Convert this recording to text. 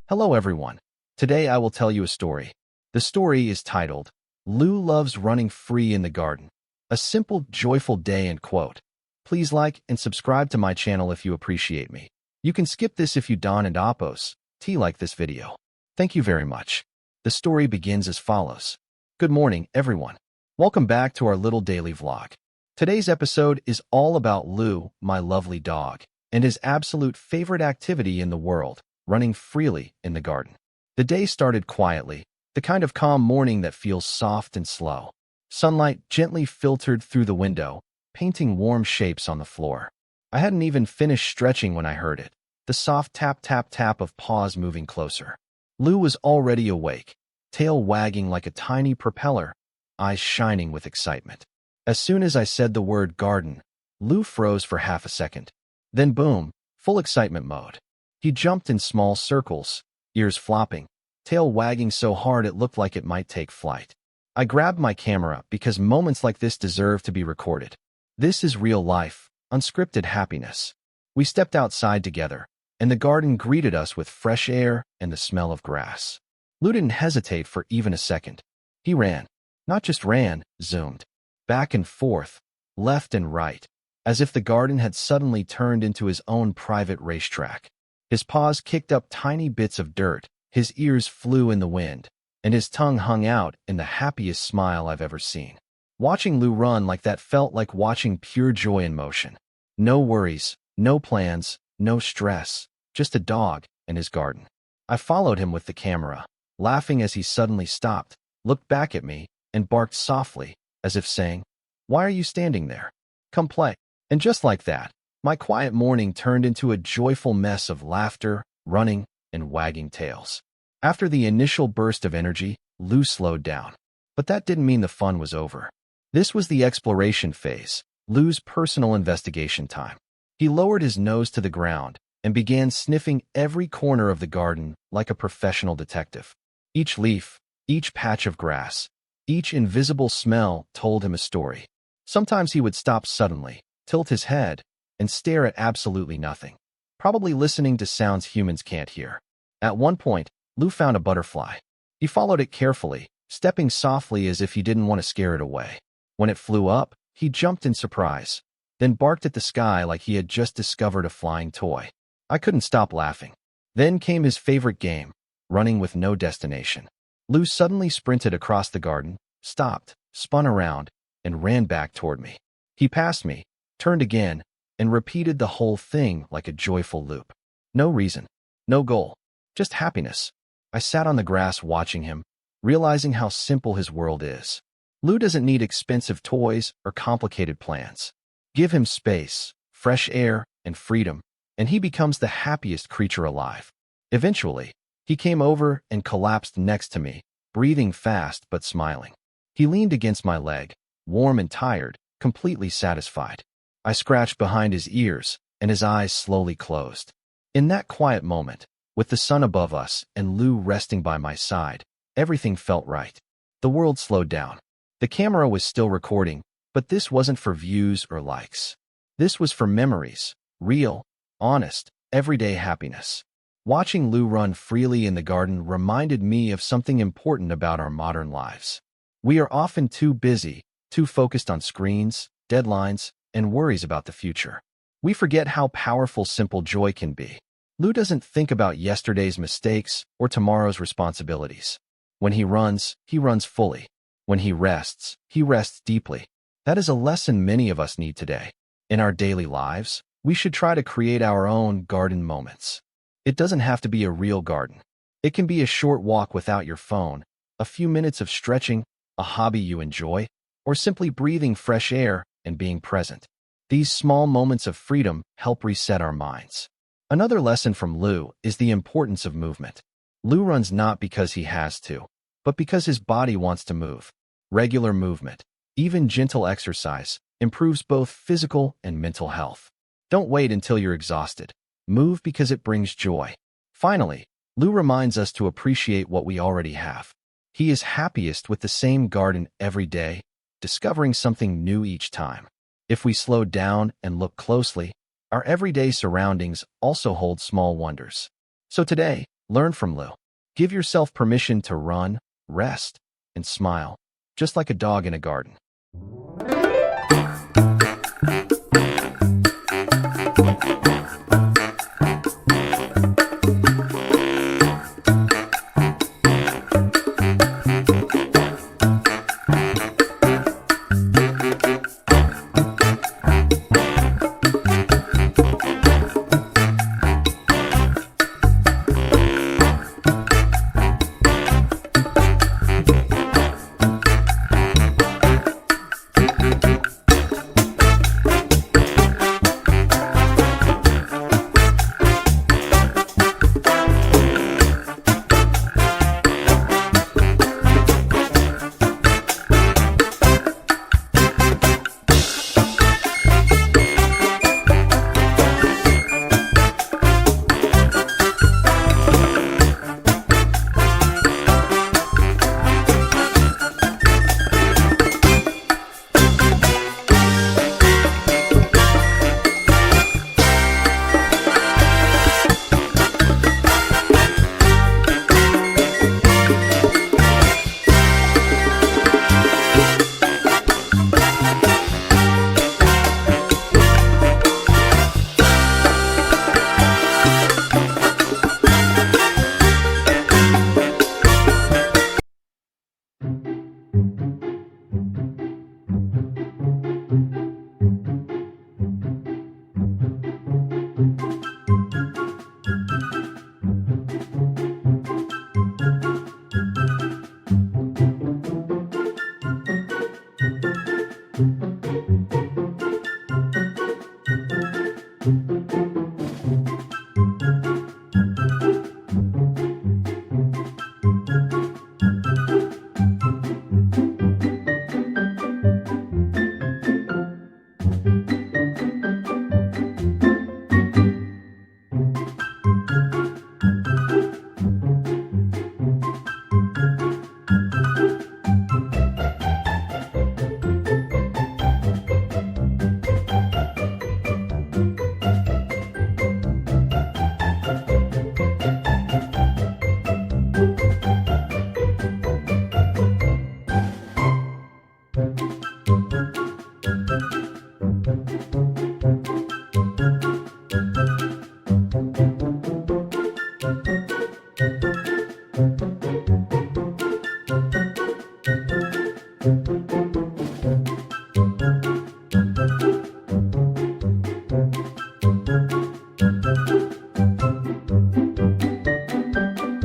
Hello everyone. Today I will tell you a story. The story is titled, Lou Loves Running Free in the Garden. A simple, joyful day and quote. Please like and subscribe to my channel if you appreciate me. You can skip this if you don't and oppose. Like this video. Thank you very much. The story begins as follows. Good morning, everyone. Welcome back to our little daily vlog. Today's episode is all about Lou, my lovely dog, and his absolute favorite activity in the world, running freely in the garden. The day started quietly, the kind of calm morning that feels soft and slow. Sunlight gently filtered through the window, painting warm shapes on the floor. I hadn't even finished stretching when I heard it, the soft tap-tap-tap of paws moving closer. Lou was already awake, tail wagging like a tiny propeller, eyes shining with excitement. As soon as I said the word garden, Lou froze for half a second. Then boom, full excitement mode. He jumped in small circles, ears flopping, tail wagging so hard it looked like it might take flight. I grabbed my camera because moments like this deserve to be recorded. This is real life, unscripted happiness. We stepped outside together, and the garden greeted us with fresh air and the smell of grass. Lou didn't hesitate for even a second. He ran. Not just ran, zoomed. Back and forth, left and right, as if the garden had suddenly turned into his own private racetrack. His paws kicked up tiny bits of dirt, his ears flew in the wind, and his tongue hung out in the happiest smile I've ever seen. Watching Lou run like that felt like watching pure joy in motion. No worries, no plans, no stress, just a dog and his garden. I followed him with the camera, laughing as he suddenly stopped, looked back at me, and barked softly, as if saying, "Why are you standing there? Come play." And just like that, my quiet morning turned into a joyful mess of laughter, running, and wagging tails. After the initial burst of energy, Lou slowed down. But that didn't mean the fun was over. This was the exploration phase, Lou's personal investigation time. He lowered his nose to the ground and began sniffing every corner of the garden like a professional detective. Each leaf, each patch of grass, each invisible smell told him a story. Sometimes he would stop suddenly, tilt his head, and stare at absolutely nothing, probably listening to sounds humans can't hear. At one point, Lou found a butterfly. He followed it carefully, stepping softly as if he didn't want to scare it away. When it flew up, he jumped in surprise, then barked at the sky like he had just discovered a flying toy. I couldn't stop laughing. Then came his favorite game, running with no destination. Lou suddenly sprinted across the garden, stopped, spun around, and ran back toward me. He passed me, turned again, and repeated the whole thing like a joyful loop. No reason, no goal, just happiness. I sat on the grass watching him, realizing how simple his world is. Lou doesn't need expensive toys or complicated plans. Give him space, fresh air, and freedom, and he becomes the happiest creature alive. Eventually, he came over and collapsed next to me, breathing fast but smiling. He leaned against my leg, warm and tired, completely satisfied. I scratched behind his ears, and his eyes slowly closed. In that quiet moment, with the sun above us and Lou resting by my side, everything felt right. The world slowed down. The camera was still recording, but this wasn't for views or likes. This was for memories, real, honest, everyday happiness. Watching Lou run freely in the garden reminded me of something important about our modern lives. We are often too busy, too focused on screens, deadlines, and worries about the future. We forget how powerful simple joy can be. Lou doesn't think about yesterday's mistakes or tomorrow's responsibilities. When he runs fully. When he rests deeply. That is a lesson many of us need today. In our daily lives, we should try to create our own garden moments. It doesn't have to be a real garden. It can be a short walk without your phone, a few minutes of stretching, a hobby you enjoy, or simply breathing fresh air and being present. These small moments of freedom help reset our minds. Another lesson from Lou is the importance of movement. Lou runs not because he has to, but because his body wants to move. Regular movement, even gentle exercise, improves both physical and mental health. Don't wait until you're exhausted. Move because it brings joy. Finally, Lou reminds us to appreciate what we already have. He is happiest with the same garden every day, discovering something new each time. If we slow down and look closely, our everyday surroundings also hold small wonders. So today, Learn from Lou. Give yourself permission to run, rest, and smile, just like a dog in a garden.